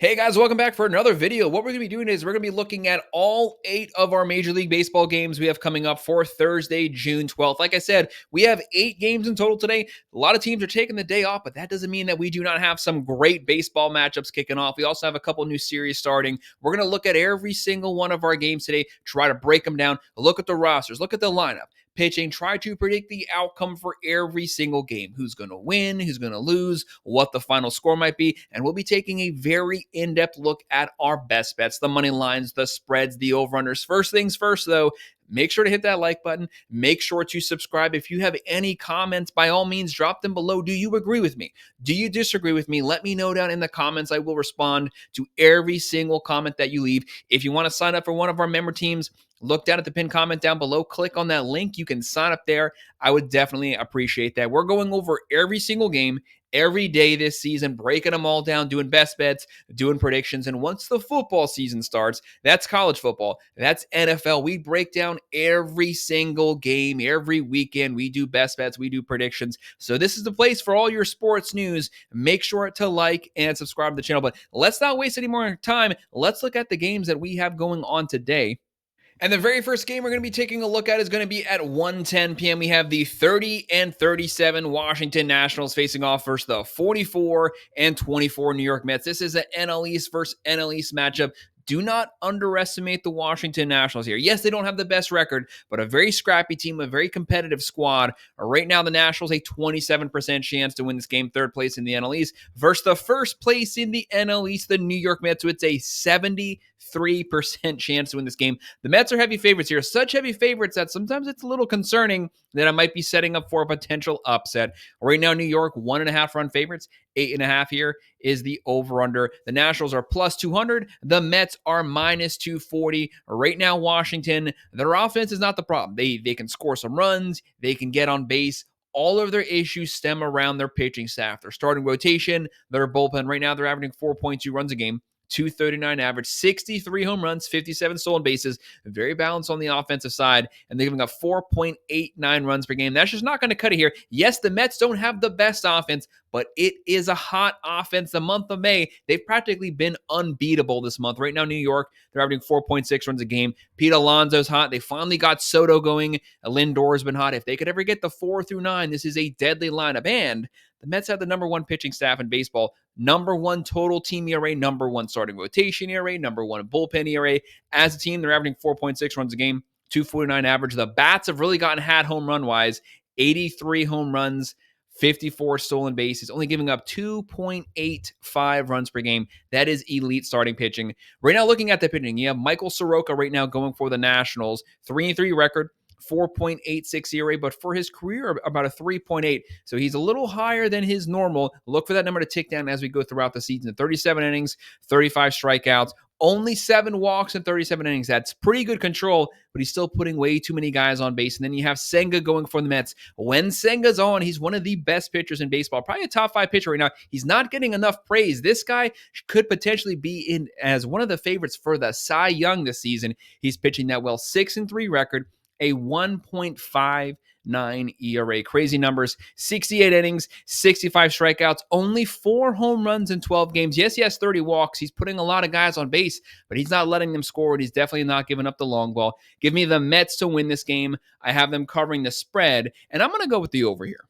Hey guys, welcome back for another video. What we're going to be doing is we're going to be looking at all 8 of our Major League Baseball games we have coming up for Thursday, June 12th. Like I said, we have 8 games in total today. A lot of teams are taking the day off, but that doesn't mean that we do not have some great baseball matchups kicking off. We also have a couple new series starting. We're going to look at every single one of our games today, try to break them down, look at the rosters, look at the lineup, pitching, try to predict the outcome for every single game. Who's going to win, who's going to lose, what the final score might be, and we'll be taking a very in-depth look at our best bets, the money lines, the spreads, the over-unders. First things first, though, make sure to hit that like button. Make sure to subscribe. If you have any comments, by all means, drop them below. Do you agree with me? Do you disagree with me? Let me know down in the comments. I will respond to every single comment that you leave. If you want to sign up for one of our member teams, look down at the pinned comment down below. Click on that link. You can sign up there. I would definitely appreciate that. We're going over every single game every day this season, breaking them all down, doing best bets, doing predictions. And once the football season starts, that's college football, that's NFL. We break down every single game, every weekend. We do best bets, we do predictions. So this is the place for all your sports news. Make sure to like and subscribe to the channel. But let's not waste any more time. Let's look at the games that we have going on today. And the very first game we're going to be taking a look at is going to be at 1:10 p.m. We have the 30-37 Washington Nationals facing off versus the 44-24 New York Mets. This is an NL East versus NL East matchup. Do not underestimate the Washington Nationals here. Yes, they don't have the best record, but a very scrappy team, a very competitive squad. Right now, the Nationals a 27% chance to win this game, third place in the NL East, versus the first place in the NL East, the New York Mets. So it's a 73% chance to win this game. The Mets are heavy favorites here, such heavy favorites that sometimes it's a little concerning that I might be setting up for a potential upset. Right now, New York, 1.5 run favorites, 8.5 here is the over-under. The Nationals are plus 200. The Mets are minus 240. Right now, Washington, their offense is not the problem. They can score some runs. They can get on base. All of their issues stem around their pitching staff. Their starting rotation, their bullpen. Right now, they're averaging 4.2 runs a game. 239 average, 63 home runs, 57 stolen bases, very balanced on the offensive side, and they're giving up 4.89 runs per game. That's just not going to cut it here. Yes, the Mets don't have the best offense, but it is a hot offense. The month of May, they've practically been unbeatable this month. Right now, New York, they're averaging 4.6 runs a game. Pete Alonso's hot. They finally got Soto going. Lindor's been hot. If they could ever get the 4 through 9, this is a deadly lineup. And the Mets have the number 1 pitching staff in baseball, number 1 total team ERA, number 1 starting rotation ERA, number 1 bullpen ERA. As a team, they're averaging 4.6 runs a game, 249 average. The bats have really gotten hot home run-wise, 83 home runs, 54 stolen bases, only giving up 2.85 runs per game. That is elite starting pitching. Right now, looking at the pitching, you have Michael Soroka right now going for the Nationals, 3-3 record, 4.86 ERA, but for his career, about a 3.8. So he's a little higher than his normal. Look for that number to tick down as we go throughout the season. 37 innings, 35 strikeouts, only 7 walks in 37 innings. That's pretty good control, but he's still putting way too many guys on base. And then you have Senga going for the Mets. When Senga's on, he's one of the best pitchers in baseball, probably a top 5 pitcher right now. He's not getting enough praise. This guy could potentially be in as one of the favorites for the Cy Young this season. He's pitching that well, 6-3 record, a 1.59 ERA. Crazy numbers. 68 innings, 65 strikeouts, only 4 home runs in 12 games. Yes, he has 30 walks. He's putting a lot of guys on base, but he's not letting them score, and he's definitely not giving up the long ball. Give me the Mets to win this game. I have them covering the spread, and I'm going to go with the over here.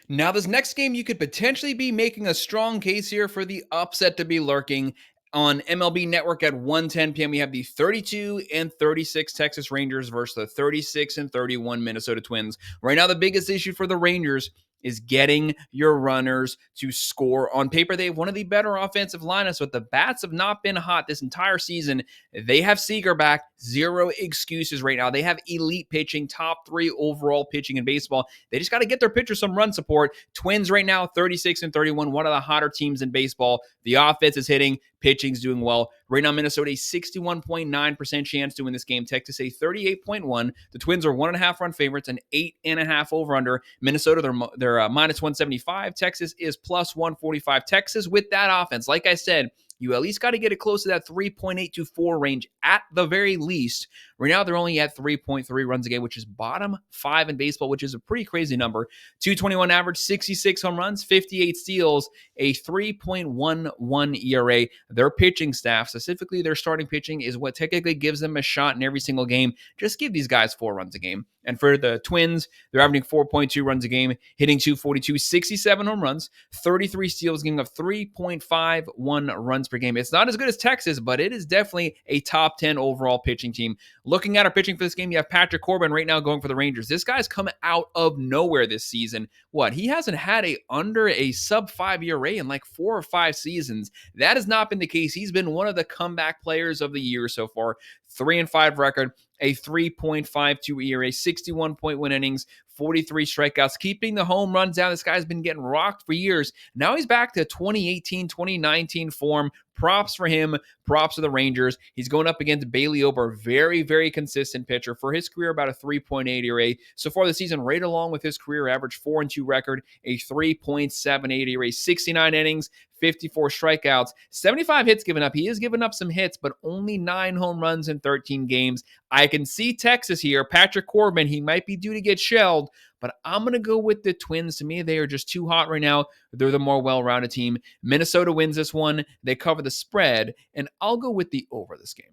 Now, this next game, you could potentially be making a strong case here for the upset to be lurking. On MLB Network at 1:10 p.m., we have the 32-36 Texas Rangers versus the 36-31 Minnesota Twins. Right now, the biggest issue for the Rangers is getting your runners to score. On paper, they have one of the better offensive lineups, but the bats have not been hot this entire season. They have Seager back. Zero excuses right now. They have elite pitching, top 3 overall pitching in baseball. They just got to get their pitchers some run support. Twins right now, 36-31, one of the hotter teams in baseball. The offense is hitting. Pitching's doing well. Right now, Minnesota, a 61.9% chance to win this game. Texas, a 38.1. The Twins are 1.5 run favorites, an 8.5 over-under. Minnesota, they're minus 175. Texas is plus 145. Texas with that offense, like I said, you at least got to get it close to that 3.8 to 4 range at the very least. Right now, they're only at 3.3 runs a game, which is bottom 5 in baseball, which is a pretty crazy number. 221 average, 66 home runs, 58 steals, a 3.11 ERA. Their pitching staff, specifically their starting pitching, is what technically gives them a shot in every single game. Just give these guys 4 runs a game. And for the Twins, they're averaging 4.2 runs a game, hitting 242, 67 home runs, 33 steals, giving up 3.51 runs per game. It's not as good as Texas, but it is definitely a top 10 overall pitching team. Looking at our pitching for this game, you have Patrick Corbin right now going for the Rangers. This guy's come out of nowhere this season. He hasn't had under a sub 5 ERA in like 4 or 5 seasons. That has not been the case. He's been one of the comeback players of the year so far. 3-5 record, a 3.52 ERA, 61.1 innings, 43 strikeouts, keeping the home runs down. This guy's been getting rocked for years. Now he's back to 2018, 2019 form. Props for him. Props to the Rangers. He's going up against Bailey Ober, very, very consistent pitcher. For his career, about a 3.8 ERA. So far this season, right along with his career average 4-2 record, a 3.78 ERA, 69 innings, 54 strikeouts, 75 hits given up. He has given up some hits, but only 9 home runs in 13 games. I can see Texas here. Patrick Corbin, he might be due to get shelled, but I'm going to go with the Twins. To me, they are just too hot right now. They're the more well-rounded team. Minnesota wins this one. They cover the spread, and I'll go with the over this game.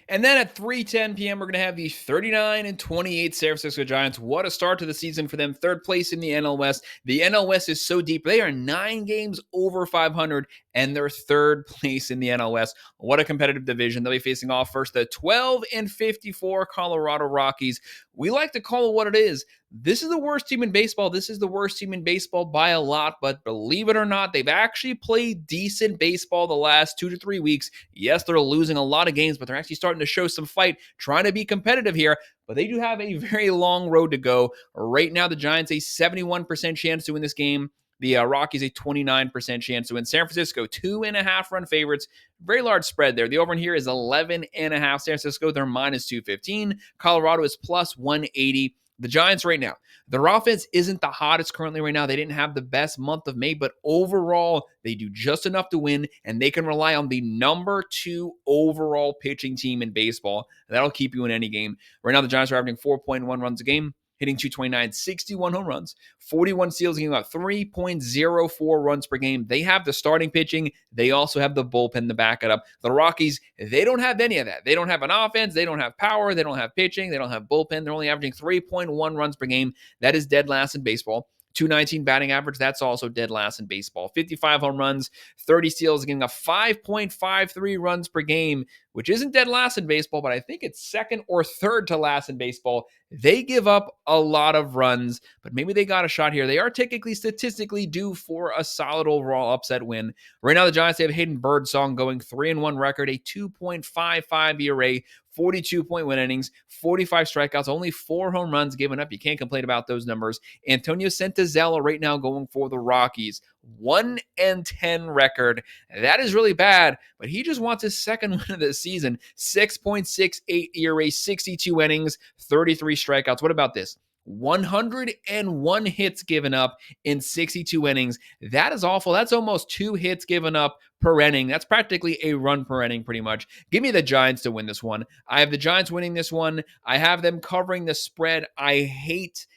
And then at 3:10 p.m., we're going to have the 39-28 San Francisco Giants. What a start to the season for them. 3rd place in the NL West. The NL West is so deep. They are 9 games over 500, and they're 3rd place in the NL West. What a competitive division. They'll be facing off first the 12-54 Colorado Rockies. We like to call it what it is. This is the worst team in baseball. This is the worst team in baseball by a lot, but believe it or not, they've actually played decent baseball the last 2 to 3 weeks. Yes, they're losing a lot of games, but they're actually starting to show some fight, trying to be competitive here, but they do have a very long road to go. Right now, the Giants a 71% chance to win this game. The Rockies a 29% chance to win. San Francisco, 2.5-run favorites. Very large spread there. The over in here is 11.5. San Francisco, they're minus 215. Colorado is plus 180. The Giants right now, their offense isn't the hottest currently right now. They didn't have the best month of May, but overall, they do just enough to win, and they can rely on the number 2 overall pitching team in baseball. That'll keep you in any game. Right now, the Giants are averaging 4.1 runs a game, hitting 229, 61 home runs, 41 steals, giving up 3.04 runs per game. They have the starting pitching. They also have the bullpen to back it up. The Rockies, they don't have any of that. They don't have an offense. They don't have power. They don't have pitching. They don't have bullpen. They're only averaging 3.1 runs per game. That is dead last in baseball. 219 batting average, that's also dead last in baseball. 55 home runs, 30 steals, giving up 5.53 runs per game, which isn't dead last in baseball, but I think it's 2nd or 3rd to last in baseball. They give up a lot of runs, but maybe they got a shot here. They are technically, statistically due for a solid overall upset win. Right now, the Giants, they have Hayden Birdsong going 3-1 record, a 2.55 ERA, 42.1 innings, 45 strikeouts, only 4 home runs given up. You can't complain about those numbers. Antonio Santazella right now going for the Rockies. 1-10 record. That is really bad, but he just wants his 2nd win of the season. 6.68 ERA, 62 innings, 33 strikeouts. What about this? 101 hits given up in 62 innings. That is awful. That's almost 2 hits given up per inning. That's practically a run per inning, pretty much. Give me the Giants to win this one. I have the Giants winning this one. I have them covering the spread. I hate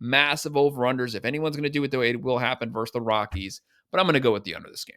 massive over-unders. If anyone's going to do it, though, it will happen versus the Rockies. But I'm going to go with the under this game.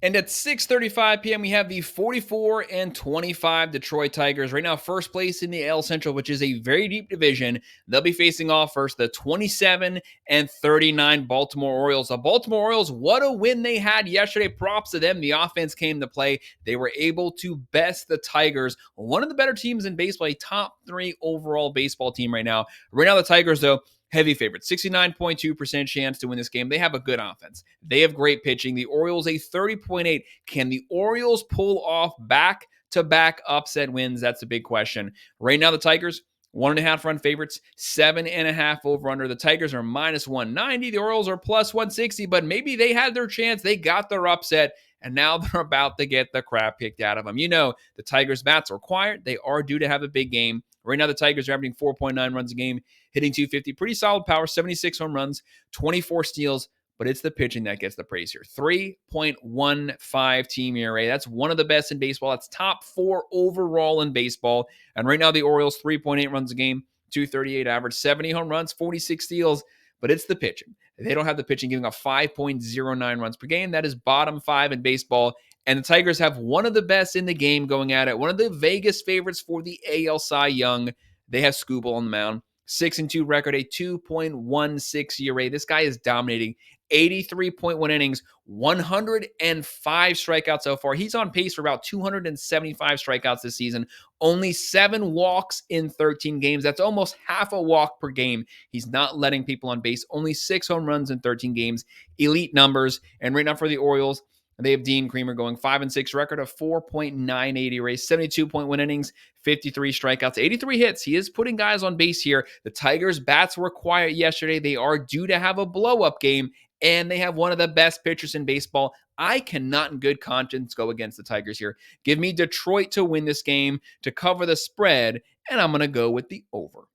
And at 6:35 p.m., we have the 44-25 Detroit Tigers. Right now, first place in the AL Central, which is a very deep division. They'll be facing off first the 27-39 Baltimore Orioles. The Baltimore Orioles, what a win they had yesterday. Props to them. The offense came to play. They were able to best the Tigers, one of the better teams in baseball, a top 3 overall baseball team right now. Right now, the Tigers, though, heavy favorite, 69.2% chance to win this game. They have a good offense. They have great pitching. The Orioles, a 30.8. Can the Orioles pull off back-to-back upset wins? That's a big question. Right now, the Tigers, 1.5-run favorites, 7.5 over-under. The Tigers are minus 190. The Orioles are plus 160, but maybe they had their chance. They got their upset, and now they're about to get the crap kicked out of them. You know, the Tigers' bats are quiet. They are due to have a big game. Right now, the Tigers are averaging 4.9 runs a game, hitting 250. Pretty solid power, 76 home runs, 24 steals, but it's the pitching that gets the praise here. 3.15 team ERA. That's one of the best in baseball. That's top 4 overall in baseball. And right now, the Orioles, 3.8 runs a game, 238 average, 70 home runs, 46 steals, but it's the pitching. They don't have the pitching, giving up 5.09 runs per game. That is bottom 5 in baseball. And the Tigers have one of the best in the game going at it. One of the Vegas favorites for the AL Cy Young. They have Skubal on the mound. 6-2 record, a 2.16 ERA. This guy is dominating. 83.1 innings, 105 strikeouts so far. He's on pace for about 275 strikeouts this season. Only 7 walks in 13 games. That's almost half a walk per game. He's not letting people on base. Only 6 home runs in 13 games. Elite numbers. And right now for the Orioles, they have Dean Kremer going 5-6 record of 4.98 ERA, 72.1 innings, 53 strikeouts, 83 hits. He is putting guys on base here. The Tigers' bats were quiet yesterday. They are due to have a blow-up game, and they have one of the best pitchers in baseball. I cannot in good conscience go against the Tigers here. Give me Detroit to win this game, to cover the spread, and I'm going to go with the over.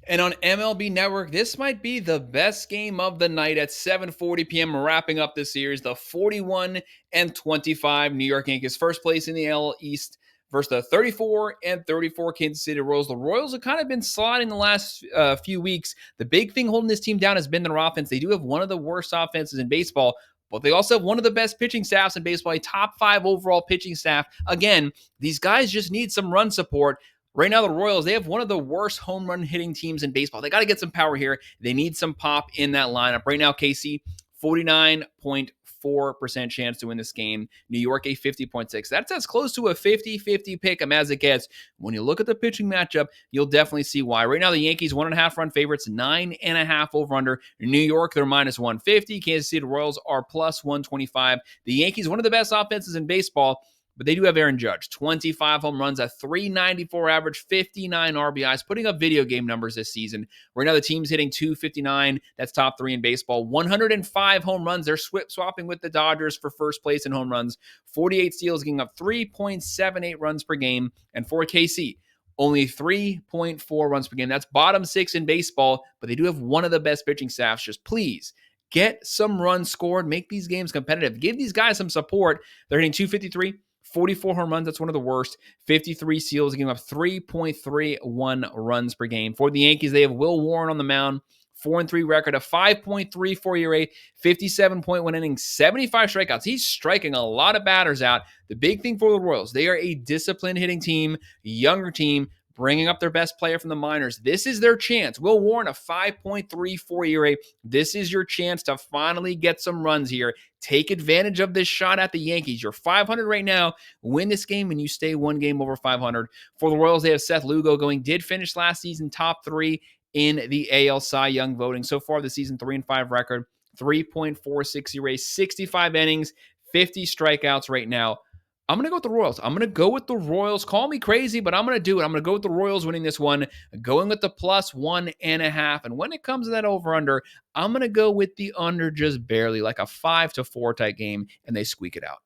And on MLB Network, this might be the best game of the night at 7:40 p.m. wrapping up this series. The 41-25 New York Yankees, first place in the AL East, versus the 34-34 Kansas City Royals. The Royals have kind of been sliding the last few weeks. The big thing holding this team down has been their offense. They do have one of the worst offenses in baseball, but they also have one of the best pitching staffs in baseball, a top 5 overall pitching staff. Again, these guys just need some run support. Right now, the Royals, they have one of the worst home run hitting teams in baseball. They got to get some power here. They need some pop in that lineup. Right now, KC, 49.4% chance to win this game. New York, a 50.6. That's as close to a 50-50 pick 'em as it gets. When you look at the pitching matchup, you'll definitely see why. Right now, the Yankees, 1.5 run favorites, 9.5 over under. New York, they're minus 150. Kansas City Royals are plus 125. The Yankees, one of the best offenses in baseball, but they do have Aaron Judge, 25 home runs, a 394 average, 59 RBIs, putting up video game numbers this season. Right now, the team's hitting 259. That's top 3 in baseball. 105 home runs. They're swapping with the Dodgers for first place in home runs. 48 steals, giving up 3.78 runs per game. And for KC, only 3.4 runs per game. That's bottom 6 in baseball, but they do have one of the best pitching staffs. Just please get some runs scored. Make these games competitive. Give these guys some support. They're hitting 253. 44 home runs, that's one of the worst. 53 steals, giving up 3.31 runs per game. For the Yankees, they have Will Warren on the mound, 4-3 record, a 5.34 ERA, 57.1 innings, 75 strikeouts. He's striking a lot of batters out. The big thing for the Royals, they are a disciplined hitting team, younger team, bringing up their best player from the minors. This is their chance. Will Warren, a 5.34 ERA. This is your chance to finally get some runs here. Take advantage of this shot at the Yankees. You're 500 right now. Win this game and you stay one game over 500. For the Royals, they have Seth Lugo did finish last season top 3 in the AL Cy Young voting. So far this season, 3-5 record, 3.46 ERA, 65 innings, 50 strikeouts right now. I'm going to go with the Royals. I'm going to go with the Royals. Call me crazy, but I'm going to do it. I'm going to go with the Royals winning this one, going with the plus 1.5. And when it comes to that over-under, I'm going to go with the under just barely, like a 5-4 type game, and they squeak it out.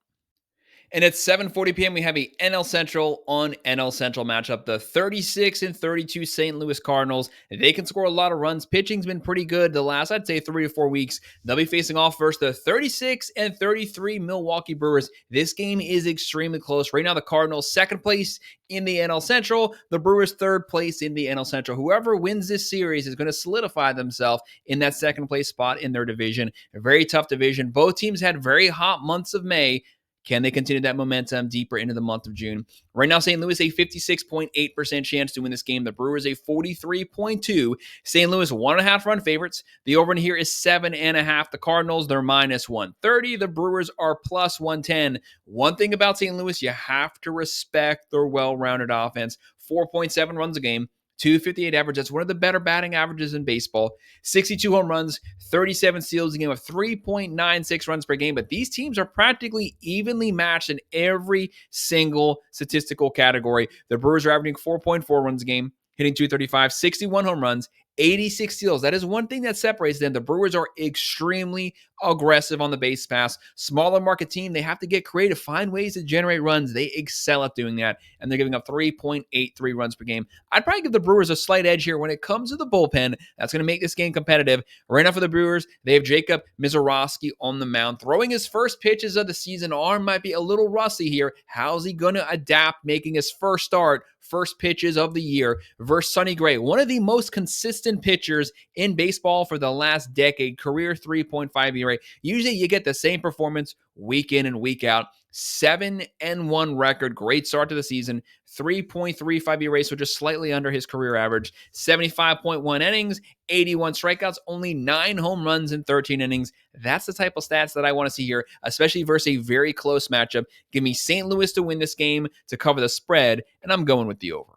And at 7:40 p.m., we have a NL Central on NL Central matchup. The 36-32 St. Louis Cardinals. They can score a lot of runs. Pitching's been pretty good the last, I'd say, 3 to 4 weeks. They'll be facing off versus the 36-33 Milwaukee Brewers. This game is extremely close. Right now, the Cardinals second place in the NL Central. The Brewers third place in the NL Central. Whoever wins this series is going to solidify themselves in that second place spot in their division. A very tough division. Both teams had very hot months of May. Can they continue that momentum deeper into the month of June? Right now, St. Louis, a 56.8% chance to win this game. The Brewers, a 43.2%. St. Louis, 1.5 run favorites. The over in here is 7.5. The Cardinals, they're minus 130. The Brewers are plus 110. One thing about St. Louis, you have to respect their well-rounded offense. 4.7 runs a game. 258 average. That's one of the better batting averages in baseball. 62 home runs, 37 steals, a game of 3.96 runs per game. But these teams are practically evenly matched in every single statistical category. The Brewers are averaging 4.4 runs a game, hitting 235, 61 home runs, 86 steals. That is one thing that separates them. The Brewers are extremely aggressive on the base pass. Smaller market team, they have to get creative, find ways to generate runs. They excel at doing that, and they're giving up 3.83 runs per game. I'd probably give the Brewers a slight edge here when it comes to the bullpen. That's going to make this game competitive. Right now for the Brewers, they have Jacob Misiorowski on the mound. Throwing his first pitches of the season, arm might be a little rusty here. How's he going to adapt making his first start, first pitches of the year versus Sonny Gray, one of the most consistent pitchers in baseball for the last decade, career 3.5 ERA. Usually you get the same performance week in and week out. 7-1 record, great start to the season, 3.35 ERA, so just slightly under his career average, 75.1 innings, 81 strikeouts, only 9 home runs in 13 innings. That's the type of stats that I want to see here, especially versus a very close matchup. Give me St. Louis to win this game to cover the spread, and I'm going with the over.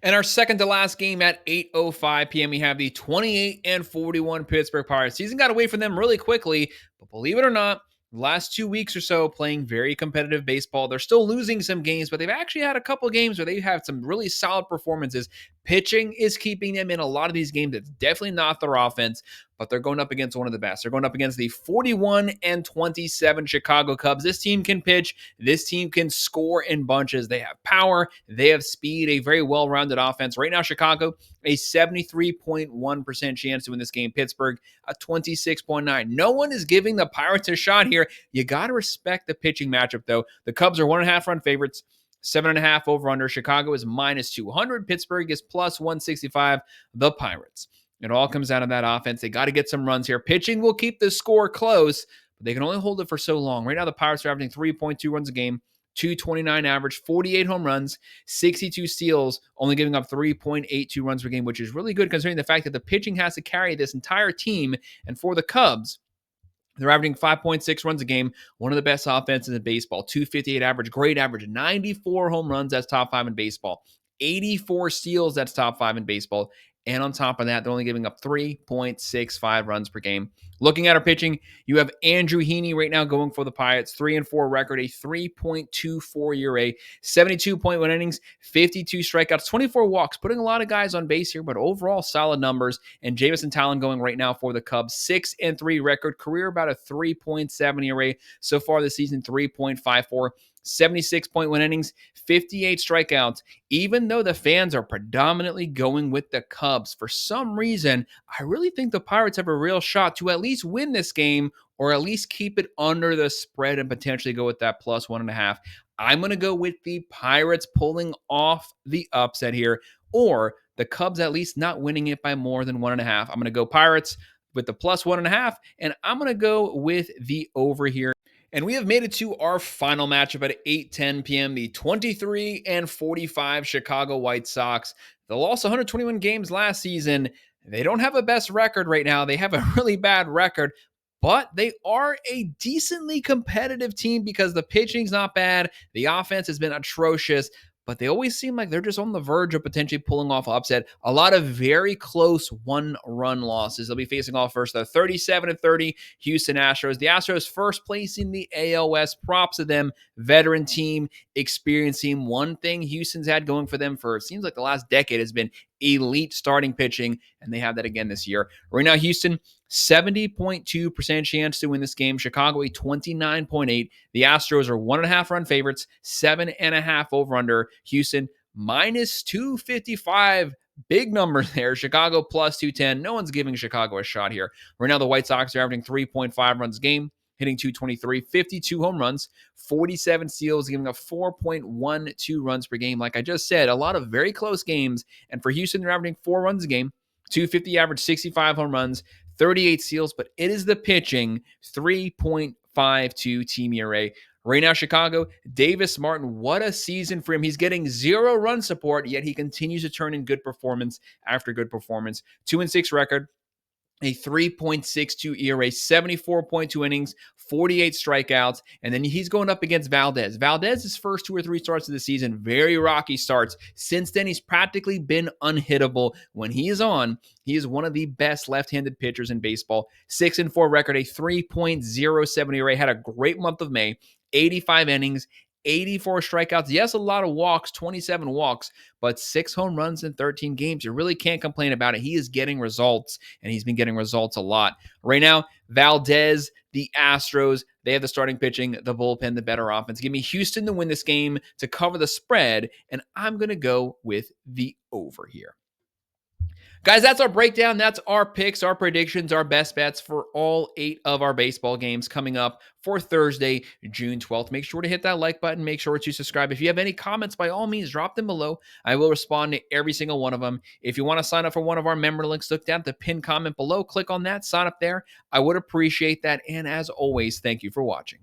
And our second to last game at 8:05 p.m., we have the 28-41 Pittsburgh Pirates. Season got away from them really quickly, but believe it or not, the last 2 weeks or so playing very competitive baseball. They're still losing some games, but they've actually had a couple games where they've had some really solid performances. Pitching is keeping them in a lot of these games. It's definitely not their offense, but they're going up against one of the best. They're going up against the 41-27 Chicago Cubs. This team can pitch. This team can score in bunches. They have power. They have speed, a very well-rounded offense. Right now, Chicago, a 73.1% chance to win this game. Pittsburgh, a 26.9%. No one is giving the Pirates a shot here. You got to respect the pitching matchup, though. The Cubs are 1.5 run favorites. 7.5 over under. Chicago is minus 200. Pittsburgh is plus 165. The Pirates. It all comes down to that offense. They got to get some runs here. Pitching will keep the score close, but they can only hold it for so long. Right now, the Pirates are averaging 3.2 runs a game, 229 average, 48 home runs, 62 steals, only giving up 3.82 runs per game, which is really good considering the fact that the pitching has to carry this entire team. And for the Cubs, they're averaging 5.6 runs a game, one of the best offenses in baseball, 258 average, great average, 94 home runs, that's top 5 in baseball, 84 steals, that's top 5 in baseball. And on top of that, they're only giving up 3.65 runs per game. Looking at our pitching, you have Andrew Heaney right now going for the Pirates, 3-4 record, a 3.24 ERA, 72.1 innings, 52 strikeouts, 24 walks, putting a lot of guys on base here, but overall solid numbers. And Jamison Talon going right now for the Cubs, 6-3 record, career about a 3.7 ERA. So far this season, 3.54. 76.1 innings, 58 strikeouts. Even though the fans are predominantly going with the Cubs, for some reason, I really think the Pirates have a real shot to at least win this game or at least keep it under the spread and potentially go with that plus 1.5. I'm going to go with the Pirates pulling off the upset here, or the Cubs at least not winning it by more than 1.5. I'm going to go Pirates with the plus 1.5, and I'm going to go with the over here. And we have made it to our final matchup at 8:10 p.m. The 23-45 Chicago White Sox. They lost 121 games last season. They don't have a best record right now. They have a really bad record, but they are a decently competitive team because the pitching's not bad. The offense has been atrocious, but they always seem like they're just on the verge of potentially pulling off upset. A lot of very close one-run losses. They'll be facing off first the 37-30 Houston Astros. The Astros first place in the AL West. Props to them. Veteran team, experienced team. One thing Houston's had going for them for, it seems like the last decade, has been elite starting pitching, and they have that again this year. Right now, Houston, 70.2% chance to win this game. Chicago, a 29.8%. The Astros are 1.5 run favorites, 7.5 over under. Houston, minus 255. Big number there. Chicago, plus 210. No one's giving Chicago a shot here. Right now, the White Sox are averaging 3.5 runs a game, hitting 223, 52 home runs, 47 steals, giving up 4.12 runs per game. Like I just said, a lot of very close games. And for Houston, they're averaging 4 runs a game, 250 average, 65 home runs, 38 steals. But it is the pitching, 3.52 team ERA. Right now, Chicago, Davis Martin, what a season for him. He's getting 0 run support, yet he continues to turn in good performance after good performance. 2-6 record. A 3.62 ERA, 74.2 innings, 48 strikeouts, and then he's going up against Valdez. Valdez's first 2 or 3 starts of the season, very rocky starts. Since then, he's practically been unhittable. When he is on, he is one of the best left-handed pitchers in baseball. 6-4 record, a 3.07 ERA, had a great month of May, 85 innings, 84 strikeouts. Yes, a lot of walks, 27 walks, but 6 home runs in 13 games. You really can't complain about it. He is getting results, and he's been getting results a lot. Right now, Valdez, the Astros, they have the starting pitching, the bullpen, the better offense. Give me Houston to win this game to cover the spread, and I'm going to go with the over here. Guys, that's our breakdown. That's our picks, our predictions, our best bets for all 8 of our baseball games coming up for Thursday, June 12th. Make sure to hit that like button. Make sure to subscribe. If you have any comments, by all means, drop them below. I will respond to every single one of them. If you want to sign up for one of our member links, look down at the pinned comment below. Click on that. Sign up there. I would appreciate that. And as always, thank you for watching.